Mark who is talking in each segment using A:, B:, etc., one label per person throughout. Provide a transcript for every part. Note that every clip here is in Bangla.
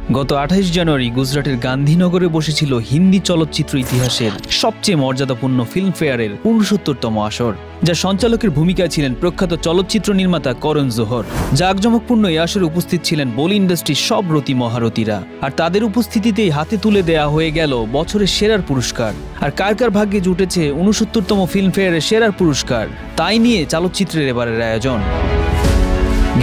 A: গত ২৮ জানুয়ারি গুজরাটের গান্ধীনগরে বসেছিল হিন্দি চলচ্চিত্র ইতিহাসের সবচেয়ে মর্যাদাপূর্ণ ফিল্মফেয়ারের ৬৯তম আসর, যা সঞ্চালকের ভূমিকায় ছিলেন প্রখ্যাত চলচ্চিত্র নির্মাতা করণ জোহর। জাঁকজমকপূর্ণ এই আসরে উপস্থিত ছিলেন বলি ইন্ডাস্ট্রির সব রতি মহারথীরা, আর তাদের উপস্থিতিতেই হাতে তুলে দেয়া হয়ে গেল বছরের সেরার পুরস্কার। আর কার কার ভাগ্যে জুটেছে ৬৯তম ফিল্মফেয়ারের সেরার পুরস্কার, তাই নিয়ে চলচ্চিত্রের এবারের আয়োজন।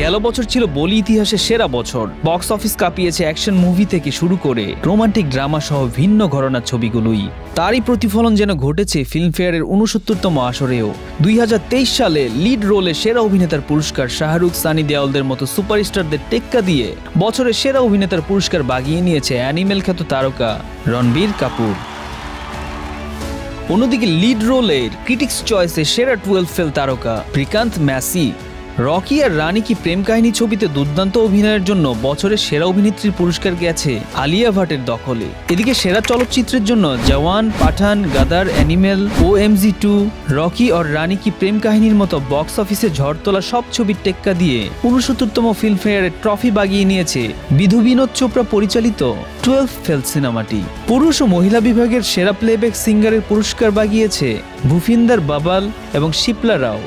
A: গেল বছর ছিল বলি ইতিহাসের সেরা বছর। বক্স অফিস কাঁপিয়েছে অ্যাকশন মুভি থেকে শুরু করে রোমান্টিক ড্রামা সহ ভিন্ন ঘরানার ছবিগুলোই। তারই প্রতিফলন যেন ঘটেছে ফিল্মফেয়ারের ৬৯তম আসরেও। ২০২৩ সালে লিড রোলে সেরা অভিনেতার পুরস্কার শাহরুখ, সানি দেওলদের মতো সুপারস্টারদের টেক্কা দিয়ে বছরের সেরা অভিনেতার পুরস্কার বাগিয়ে নিয়েছে অ্যানিমেল খ্যাত তারকা রণবীর কাপুর। অন্যদিকে লিড রোলের ক্রিটিক্স চয়েসে সেরা 12 ফেল তারকা শ্রীকান্ত ম্যাসি। রকি আর রানী কি প্রেম কাহিনী ছবিতে দুর্দান্ত অভিনয়ের জন্য বছরের সেরা অভিনেত্রীর পুরস্কার গেছে আলিয়া ভাটের দখলে। এদিকে সেরা চলচ্চিত্রের জন্য জওয়ান, পাঠান, গাদার, অ্যানিমেল, OMG 2, রকি আর রানী কি প্রেম কাহিনীর মতো বক্স অফিসে ঝড় তোলা সব ছবির টেক্কা দিয়ে ৬৯তম ফিল্মফেয়ারের ট্রফি বাগিয়ে নিয়েছে বিধু বিনোদ চোপড়া পরিচালিত 12 ফেল সিনেমাটি। পুরুষ ও মহিলা বিভাগের সেরা প্লেব্যাক সিঙ্গারের পুরস্কার বাগিয়েছে ভূপিন্দর বাবাল এবং শিপ্লা রাও।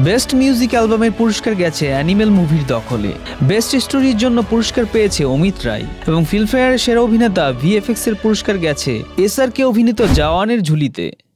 A: বেস্ট মিউজিক অ্যালবামের পুরস্কার গেছে অ্যানিমেল মুভির দখলে। বেস্ট স্টোরির জন্য পুরস্কার পেয়েছে অমিত রায় এবং ফিল্মফেয়ারের সেরা অভিনেতা VFX এর পুরস্কার গেছে SRK অভিনীত জওয়ানের ঝুলিতে।